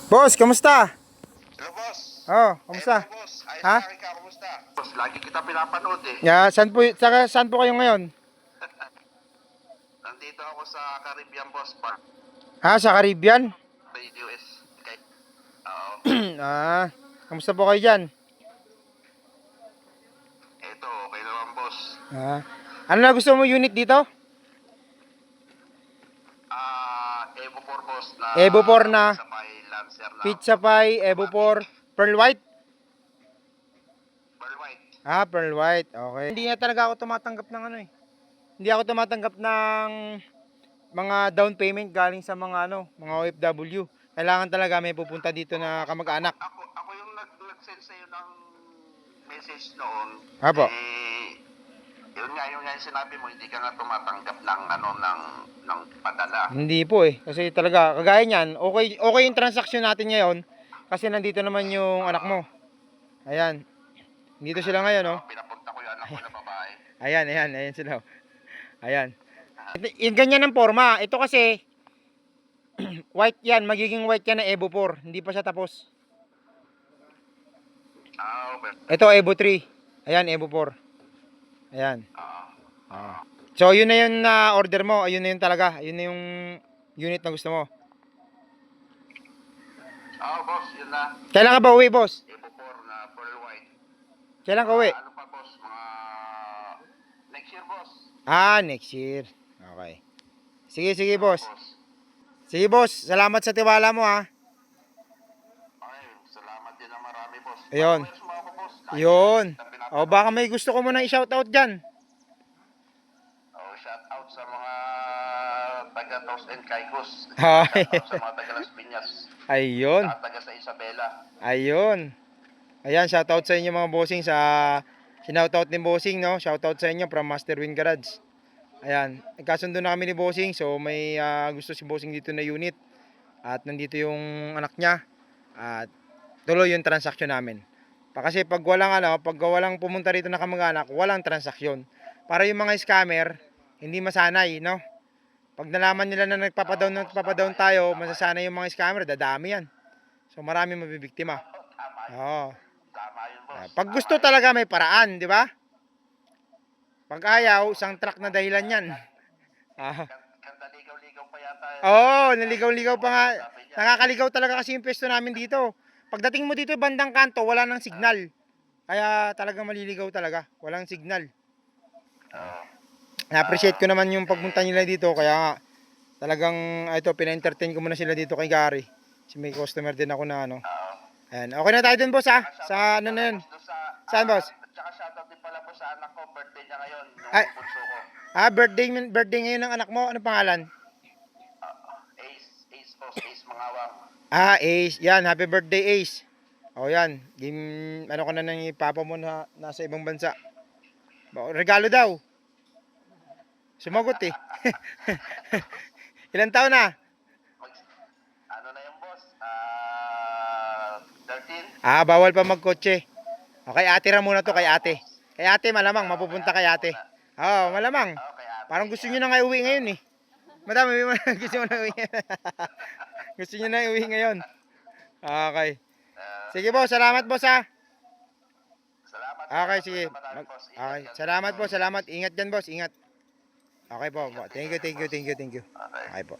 Boss, kamusta? Hello, boss. Oh, kamusta? Hello, boss. Ayos Ha? lang, ikaw, kumusta? Boss, lagi kita pinapanood eh. Saan po kayo ngayon? Nandito ako sa Caribbean, boss, park Sa Caribbean? sa US. Okay. Oo. ah, Kamusta po kayo dyan? Eto, okay naman, boss. Ano na gusto mo unit dito? Evo 4, boss, na Evo 4 na, sa may Lancer na Pizza Pie, Evo 4, Pearl White? Pearl White. Pearl White, okay. Hindi na talaga ako tumatanggap ng ano eh. Hindi ako tumatanggap ng mga down payment galing sa mga OFW. Kailangan talaga may pupunta dito na kamag-anak. Ako yung nag-send sa'yo ng message noon. Apo. Yun nga yung sinabi mo, hindi ka nga tumatanggap ng padala. Hindi po eh. Kasi talaga, kagaya niyan, okay yung transaction natin ngayon. Kasi nandito naman yung anak mo. Ayan. Dito sila ngayon, oh. Pinapunta ko yung anak ko na babae. Ayan sila. Ayan. Yung ganyan ng forma. Ito kasi, white yan. Magiging white yan na Evo 4. Hindi pa siya tapos. Okay. Ito, Evo 3. Ayan, Evo 4. Ayan. So, yun na yun na order mo. Ayun na yun talaga. Yun na yung unit na gusto mo. Boss, yun na. Kailan ka ba uwi, boss? Evo 4 na Pearl White. Kailan ka uwi? Ano pa, boss? Mga next year, boss. Next year. Okay. Sige, boss. Boss. Sige, boss. Salamat sa tiwala mo, ha. Okay, salamat din na marami, boss. Ayun. Followers mo ako, boss. Yun. Baka may gusto ko muna i-shoutout dyan. Shout out sa mga taga Tos and Caicos. Ay. Shout out sa mga taga Las Piñas. Ayun. Taga sa Isabela. Ayun. Ayan, shoutout sa inyo mga bossing sa sinoutout ni bossing, no? Shoutout sa inyo from Master Win Garage. Ayan, nagkasundo na kami ni bossing, so may gusto si bossing dito na unit. At nandito yung anak niya. At tuloy yung transaksyon namin. Kasi pag walang pumunta rito na kamag-anak, walang transaksyon. Para yung mga scammer, hindi masanay, no? Pag nalaman nila na nagpapadown tayo, masasanay yung mga scammer, dadami yan. So marami mabibiktima. Oo. Tama yun, boss. Pag gusto talaga may paraan, di ba? Pag ayaw, isang truck na dahilan yan. Ganda ligaw-ligaw pa yata. Naligaw-ligaw pa nga. Nakakaligaw talaga kasi yung pwesto namin dito. Pagdating mo dito, bandang kanto, wala nang signal. Kaya talagang maliligaw talaga. Walang signal. Na-appreciate ko naman yung pagpunta nila dito. Kaya nga, talagang pina-entertain ko muna sila dito kay Gary. Kasi may customer din ako na Ayan. Okay na tayo dun, boss, ha? Sa ano na yun? Saan, boss? Tsaka shoutout din pala po sa anak ko. Birthday niya ngayon. Ay. Yung bunso ko. Birthday ngayon ng anak mo. Ano pangalan? Ace, boss. Ace Mangawang. Ace. Yan, happy birthday, Ace. Yan. Ano ko na nang ipapa mo na nasa ibang bansa. Regalo daw. Sumagot eh. Ilan taon na? Ano na yung boss? 13? Bawal pa magkotse. Okay, ate ra muna to kay ate. Kay ate malamang, mapupunta kay ate. Malamang. Parang gusto nyo na nga uwi ngayon eh. Madami, gusto nyo na uwi. Gusto nyo na uwi ngayon. Okay. Sige boss, salamat boss ha. Salamat. Okay, sige. Okay, salamat po, salamat. Ingat dyan boss, ingat. Okay po. Thank you. Okay. Okay po.